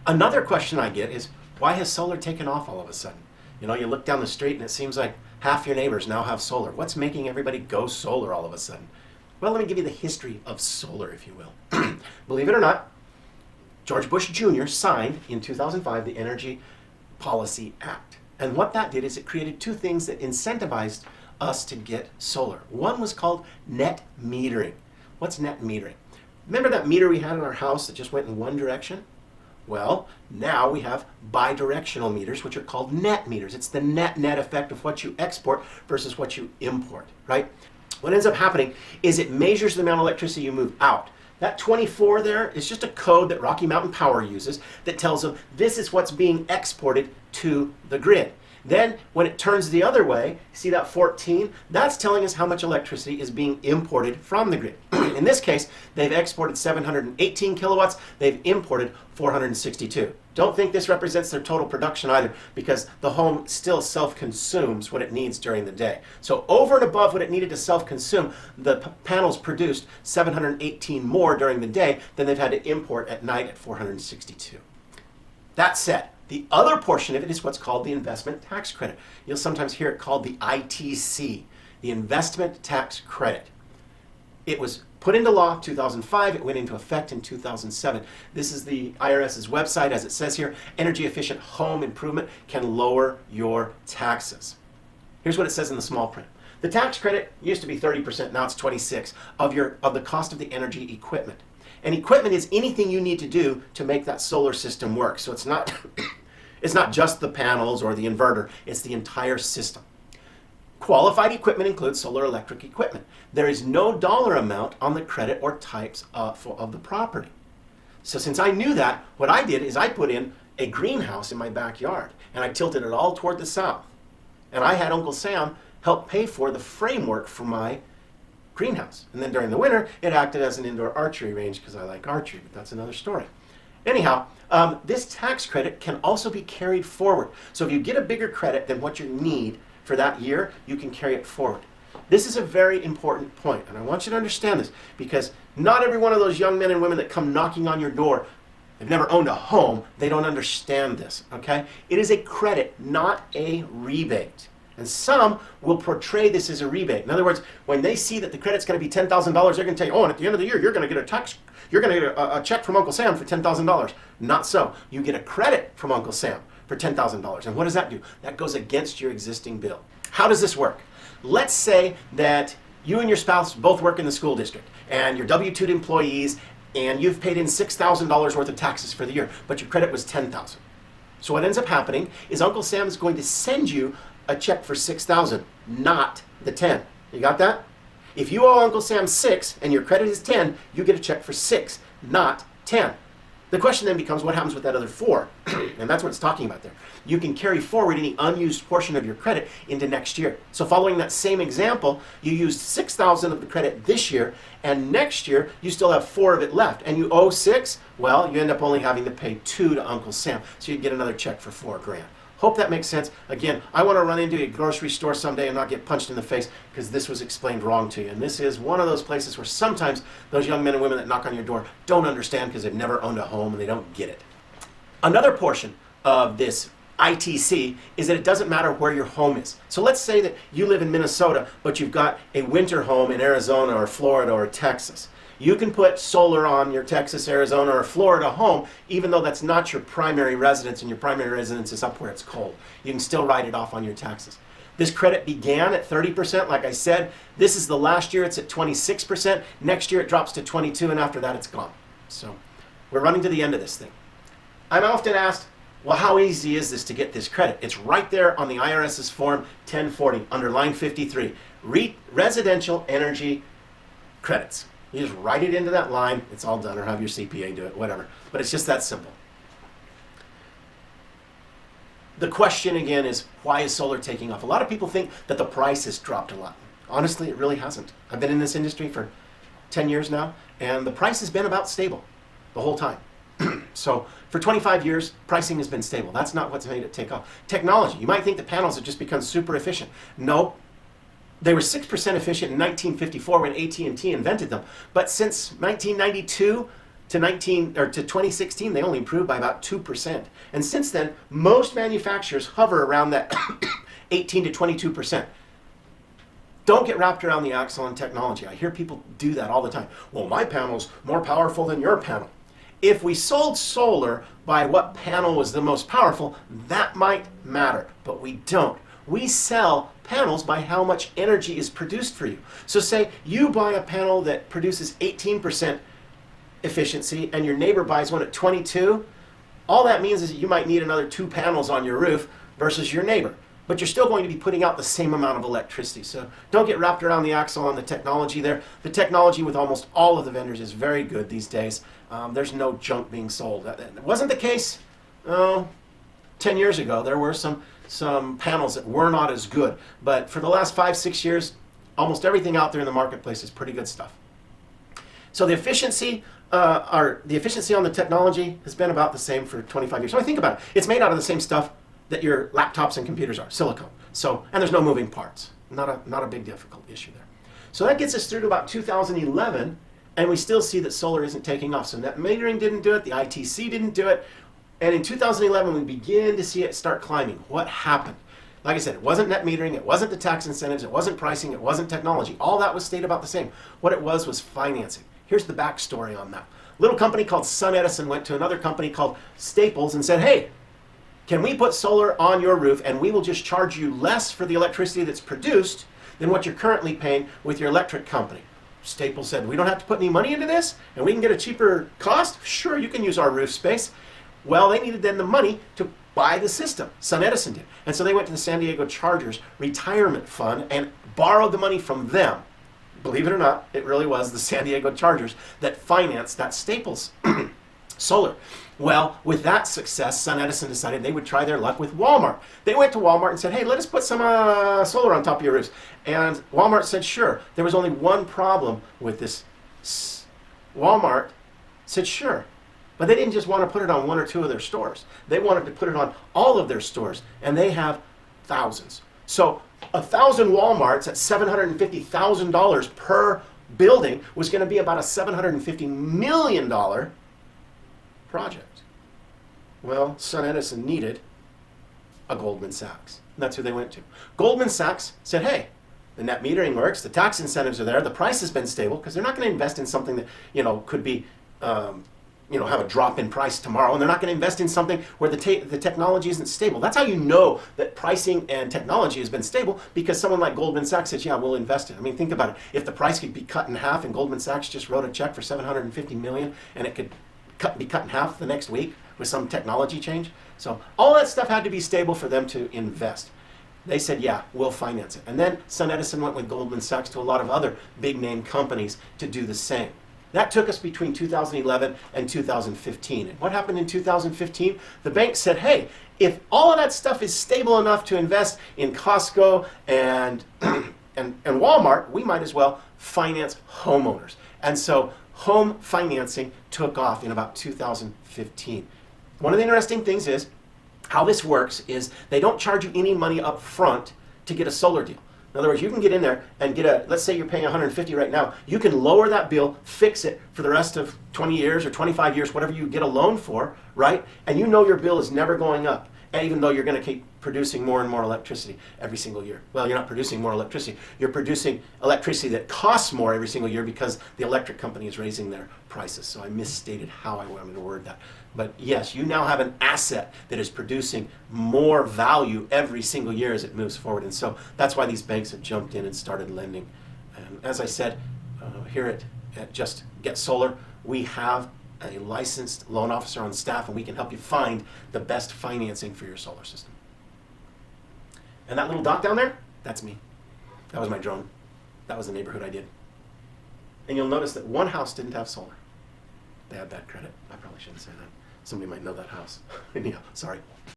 Another question I get is, why has solar taken off all of a sudden? You know, you look down the street and it seems like half your neighbors now have solar. What's making everybody go solar all of a sudden? Well, let me give you the history of solar, if you will. Believe it or not, George Bush Jr. signed in 2005 the Energy Policy Act. And what that did is it created two things that incentivized us to get solar. One was called net metering. What's net metering? Remember that meter we had in our house that just went in one direction? Well, now we have bidirectional meters, which are called net meters. It's the net effect of what you export versus what you import, right? What ends up happening is it measures the amount of electricity you move out. That 24 there is just a code that Rocky Mountain Power uses that tells them this is what's being exported to the grid. Then when it turns the other way, see that 14? That's telling us how much electricity is being imported from the grid. In this case, they've exported 718 kilowatts, they've imported 462. Don't think this represents their total production either, because the home still self-consumes what it needs during the day. So over and above what it needed to self-consume, the panels produced 718 more during the day than they've had to import at night at 462. That said, the other portion of it is what's called the investment tax credit. You'll sometimes hear it called the ITC, the investment tax credit. It was put into law 2005, it went into effect in 2007. This is the IRS's website, as it says here, energy efficient home improvement can lower your taxes. Here's what it says in the small print. The tax credit used to be 30%, now it's 26% of the cost of the energy equipment. And equipment is anything you need to do to make that solar system work. So it's not just the panels or the inverter, it's the entire system. Qualified equipment includes solar electric equipment. There is no dollar amount on the credit or types of the property. So since I knew that, what I did is I put in a greenhouse in my backyard and I tilted it all toward the south. And I had Uncle Sam help pay for the framework for my greenhouse. And then during the winter, it acted as an indoor archery range because I like archery, but that's another story. Anyhow, this tax credit can also be carried forward. So if you get a bigger credit than what you need for that year, you can carry it forward. This is a very important point, and I want you to understand this, because not every one of those young men and women that come knocking on your door, they've never owned a home, they don't understand this, okay? It is a credit, not a rebate. And some will portray this as a rebate. In other words, when they see that the credit's going to be $10,000, they're going to tell you, oh, and at the end of the year, you're going to get a check from Uncle Sam for $10,000. Not so. You get a credit from Uncle Sam for $10,000. And what does that do? That goes against your existing bill. How does this work? Let's say that you and your spouse both work in the school district, and you're W-2 employees, and you've paid in $6,000 worth of taxes for the year, but your credit was $10,000. So what ends up happening is Uncle Sam is going to send you a check for $6,000, not the 10. You got that? If you owe Uncle Sam 6 and your credit is 10, you get a check for 6, not 10. The question then becomes, what happens with that other 4? And that's what it's talking about there. You can carry forward any unused portion of your credit into next year. So following that same example, you used 6,000 of the credit this year, and next year you still have 4 of it left, and you owe 6. Well, you end up only having to pay 2 to Uncle Sam, so you get another check for $4,000. Hope that makes sense. Again, I want to run into a grocery store someday and not get punched in the face because this was explained wrong to you. And this is one of those places where sometimes those young men and women that knock on your door don't understand because they've never owned a home and they don't get it. Another portion of this ITC is that it doesn't matter where your home is. So let's say that you live in Minnesota, but you've got a winter home in Arizona or Florida or Texas. You can put solar on your Texas, Arizona, or Florida home, even though that's not your primary residence and your primary residence is up where it's cold. You can still write it off on your taxes. This credit began at 30%, like I said. This is the last year, it's at 26%. Next year it drops to 22%, and after that it's gone. So we're running to the end of this thing. I'm often asked, well, how easy is this to get this credit? It's right there on the IRS's Form 1040 under line 53, residential energy credits. You just write it into that line, it's all done, or have your CPA do it, whatever. But it's just that simple. The question again is, why is solar taking off? A lot of people think that the price has dropped a lot. Honestly, it really hasn't. I've been in this industry for 10 years now, and the price has been about stable the whole time. So for 25 years, pricing has been stable. That's not what's made it take off. Technology, you might think the panels have just become super efficient. No. They were 6% efficient in 1954 when AT&T invented them. But since 1992, to 2016, they only improved by about 2%. And since then, most manufacturers hover around that 18 to 22%. Don't get wrapped around the axle on technology. I hear people do that all the time. Well, my panel's more powerful than your panel. If we sold solar by what panel was the most powerful, that might matter, but we don't. We sell panels by how much energy is produced for you. So say you buy a panel that produces 18% efficiency and your neighbor buys one at 22, all that means is that you might need another 2 panels on your roof versus your neighbor. But you're still going to be putting out the same amount of electricity. So don't get wrapped around the axle on the technology there. The technology with almost all of the vendors is very good these days. There's no junk being sold. That wasn't the case 10 years ago. There were some panels that were not as good. But for the last 5-6 years, almost everything out there in the marketplace is pretty good stuff. So the efficiency on the technology has been about the same for 25 years. So I think about it. It's made out of the same stuff that your laptops and computers are, silicone. So, and there's no moving parts. Not a big difficult issue there. So that gets us through to about 2011, and we still see that solar isn't taking off. So net metering didn't do it, the ITC didn't do it, and in 2011 we begin to see it start climbing. What happened? Like I said, it wasn't net metering, it wasn't the tax incentives, it wasn't pricing, it wasn't technology. All that was stayed about the same. What it was financing. Here's the backstory on that. Little company called SunEdison went to another company called Staples and said, hey, can we put solar on your roof and we will just charge you less for the electricity that's produced than what you're currently paying with your electric company? Staples said, we don't have to put any money into this and we can get a cheaper cost? Sure, you can use our roof space. Well, they needed then the money to buy the system. SunEdison did. And so they went to the San Diego Chargers retirement fund and borrowed the money from them. Believe it or not, it really was the San Diego Chargers that financed that Staples solar. Well, with that success, SunEdison decided they would try their luck with Walmart. They went to Walmart and said, hey, let us put some solar on top of your roofs. And Walmart said, sure. There was only one problem with this. Walmart said, sure. But they didn't just want to put it on 1 or 2 of their stores. They wanted to put it on all of their stores, and they have thousands. So 1,000 Walmarts at $750,000 per building was going to be about a $750 million project. Well, SunEdison needed a Goldman Sachs. And that's who they went to. Goldman Sachs said, hey, the net metering works, the tax incentives are there, the price has been stable, because they're not going to invest in something that, could be, have a drop in price tomorrow, and they're not going to invest in something where the technology isn't stable. That's how you know that pricing and technology has been stable, because someone like Goldman Sachs says, yeah, we'll invest it. I mean, think about it. If the price could be cut in half and Goldman Sachs just wrote a check for $750 million and it could be cut in half the next week with some technology change. So all that stuff had to be stable for them to invest. They said, yeah, we'll finance it. And then SunEdison went with Goldman Sachs to a lot of other big name companies to do the same. That took us between 2011 and 2015. And what happened in 2015? The bank said, hey, if all of that stuff is stable enough to invest in Costco and Walmart, we might as well finance homeowners. And so home financing took off in about 2015. One of the interesting things is how this works is they don't charge you any money up front to get a solar deal. In other words, you can get in there and get let's say you're paying $150 right now, you can lower that bill, fix it for the rest of 20 years or 25 years, whatever you get a loan for, right? And you know your bill is never going up, and even though you're going to keep producing more and more electricity every single year. Well, you're not producing more electricity. You're producing electricity that costs more every single year because the electric company is raising their prices. So I misstated how I wanted to word that. But yes, you now have an asset that is producing more value every single year as it moves forward. And so that's why these banks have jumped in and started lending. And as I said, here at Just Get Solar, we have a licensed loan officer on staff, and we can help you find the best financing for your solar system. And that little dot down there, that's me. That was my drone. That was the neighborhood I did. And you'll notice that one house didn't have solar. They had bad credit. I probably shouldn't say that. Somebody might know that house. Anyhow, sorry.